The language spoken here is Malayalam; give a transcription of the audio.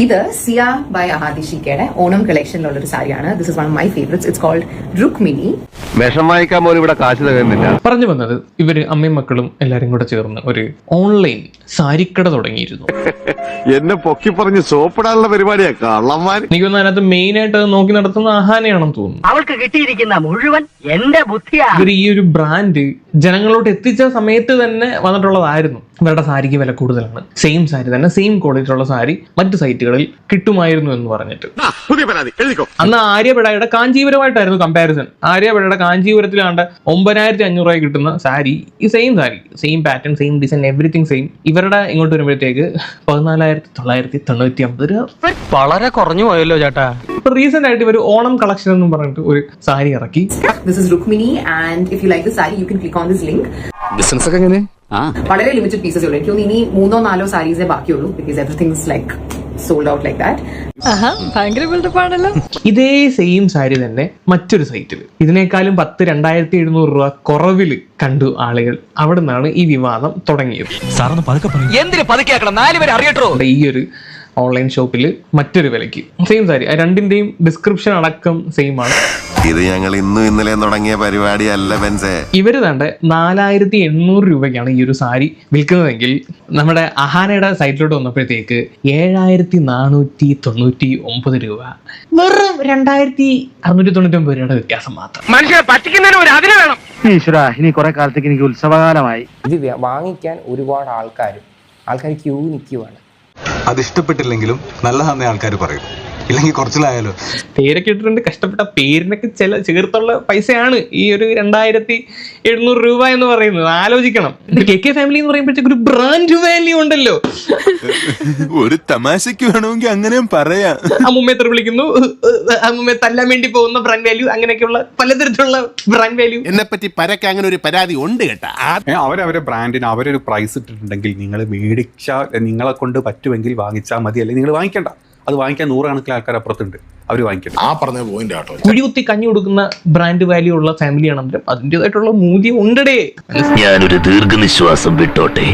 ഇത് സിയ ബൈ അഹാദി ഷിക്കയുടെ ഓണം കളക്ഷനിലുള്ള ഒരു സാരിയാണ്. This is one of my favourites. It's called Rukmini. വിഷം വാങ്ങിക്കാൻ പോലും ഇവിടെ കാശ് തരുന്നില്ല. പറഞ്ഞു വന്നത് ഇവര് അമ്മയും മക്കളും എല്ലാരും കൂടെ ചേർന്ന് ഒരു ഓൺലൈൻ സാരിക്കട തുടങ്ങിയിരുന്നു. എന്നെ പൊക്കി പറഞ്ഞ് സോപ്പിടാനുള്ള പരിപാടിയാ കള്ളന്മാർ. എനിക്ക് തോന്നുന്നു അതിനകത്ത് മെയിൻ ആയിട്ട് നോക്കി നടത്തുന്ന അഹാനയാണെന്ന് തോന്നുന്നു. അവൾക്ക് കിട്ടിയിരിക്കുന്ന മുഴുവൻ എന്റെ ബുദ്ധിയാ. ഇവർ ഈ ഒരു ബ്രാൻഡ് ജനങ്ങളോട് എത്തിച്ച സമയത്ത് തന്നെ വന്നിട്ടുള്ളതായിരുന്നു. ഇവരുടെ സാരിക്ക് വില കൂടുതലാണ്, സെയിം സാരി തന്നെ സെയിം ക്വാളിറ്റി ഉള്ള സാരി മറ്റു സൈറ്റുകളിൽ കിട്ടുമായിരുന്നു എന്ന് പറഞ്ഞിട്ട് അന്ന് ആര്യബിഡയുടെ കാഞ്ചീപുരമായിട്ടായിരുന്നു കമ്പാരിസൺ. ആര്യബിഡയുടെ കാഞ്ചീപുരത്തിലാണ്ട് 9,500 കിട്ടുന്ന സാരി, ഈ same sari, same pattern, same design, everything same. ഇവരുടെ ഇങ്ങോട്ട് വരുമ്പോഴത്തേക്ക് 14,990 രൂപ. വളരെ കുറഞ്ഞു പോയല്ലോ ചേട്ടാ. ഇപ്പൊ റീസെന്റ് ആയിട്ട് ഇവർ ഓണം കളക്ഷൻ എന്ന് പറഞ്ഞിട്ട് ഒരു സാരി ഇറക്കി. This is Rukmini and if you like the saree you can click on this link. Business ഒക്കെ എങ്ങനെ? വളരെ ലിമിറ്റഡ് പീസസ് ഉള്ളൂ. എനിക്ക് ഇനി 3-4 സാരീസേ ബാക്കിയുള്ളൂ. Because everything is like sold out like that. ഭയങ്കര ബിൽഡപ്പാണല്ലോ. ഇതേ സെയിം സാരി തന്നെ മറ്റൊരു സൈറ്റിൽ ഇതിനേക്കാളും 2,700 രൂപ കുറവിൽ കണ്ടു ആളുകൾ. അവിടെ നിന്നാണ് ഈ വിവാദം തുടങ്ങിയത്. എന്തിനു പതുക്കെയാക്കണം, 4 പേര് അറിയട്ടോ. ഈ ഒരു ഓൺലൈൻ ഷോപ്പിൽ മറ്റൊരു വിലയ്ക്ക് സെയിം സാരി, രണ്ടിന്റെയും ഡിസ്ക്രിപ്ഷൻ അടക്കം സെയിം ആണ്. ഇത് ഞങ്ങൾ ഇന്നും ഇന്നലെ തുടങ്ങിയ പരിപാടിയല്ല ബെൻസേ. ഇവര് തന്നെ 4,800 രൂപയ്ക്കാണ് ഈ ഒരു സാരി വിൽക്കുന്നതെങ്കിൽ നമ്മുടെ അഹാനയുടെ സൈറ്റിലോട്ട് വന്നപ്പോഴത്തേക്ക് 7,499 രൂപ. വെറും 2,699 രൂപയുടെ വ്യത്യാസം മാത്രം. മനുഷ്യരെ പറ്റിക്കുന്നതിന് ഒരു അതിര് വേണം. ഈശ്വരാ, ഇനി കുറെ കാലത്തേക്ക് എനിക്ക് ഉത്സവകാലമായി. ഇത് വാങ്ങിക്കാൻ ഒരുപാട് ആൾക്കാർ ക്യൂ നിൽക്കുവാണ്. അതിഷ്ടപ്പെട്ടില്ലെങ്കിലും നല്ലതാണെന്ന് ആൾക്കാർ പറയും. ഇല്ലെങ്കിൽ കുറച്ചിലായാലോ. പേരൊക്കെ ഇട്ടിട്ടുണ്ട്, കഷ്ടപ്പെട്ട പേരിനൊക്കെ ചേർത്തുള്ള പൈസയാണ് ഈ ഒരു 2,700 രൂപ എന്ന് പറയുന്നത്. ആലോചിക്കണം. KK ഫാമിലി എന്ന് പറയുമ്പോഴത്തേക്ക് ഒരു ബ്രാൻഡ് വാല്യൂ ഉണ്ടല്ലോ. ഒരു തമാശക്ക് വേണമെങ്കിൽ അങ്ങനെയും പറയാം. അമ്മുമ്മയെ തെറി വിളിക്കുന്നു, അമ്മുമ്മയെ തല്ലാൻ വേണ്ടി പോകുന്ന ബ്രാൻഡ് വാല്യൂ, അങ്ങനെയൊക്കെയുള്ള പലതരത്തിലുള്ള ബ്രാൻഡ് വാല്യൂ. എന്നെ പറ്റി പരക്കെ അങ്ങനെ ഒരു പരാതി ഉണ്ട് കേട്ടാ. അവരവരെ ബ്രാൻഡിന് അവരൊരു പ്രൈസ് ഇട്ടിട്ടുണ്ടെങ്കിൽ നിങ്ങൾ മേടിച്ചാൽ, നിങ്ങളെ കൊണ്ട് പറ്റുമെങ്കിൽ വാങ്ങിച്ചാൽ മതി. അല്ലെങ്കിൽ നിങ്ങൾ വാങ്ങിക്കണ്ട. അത് വാങ്ങിക്കാൻ 100 കണക്കിന് ആൾക്കാർ അപ്പുറത്തുണ്ട്, അവർ വാങ്ങിക്കട്ടെ. ആ പറഞ്ഞ പോയിന്റ് ആട്ടോ. കുഴികുത്തി കഞ്ഞി കൊടുക്കുന്ന ബ്രാൻഡ് വാല്യൂ ഉള്ള ഫാമിലിയാണെങ്കിലും അതിൻ്റെതായിട്ടുള്ള മൂല്യം ഉണ്ടേ. ഞാനൊരു ദീർഘനിശ്വാസം വിട്ടോട്ടെ.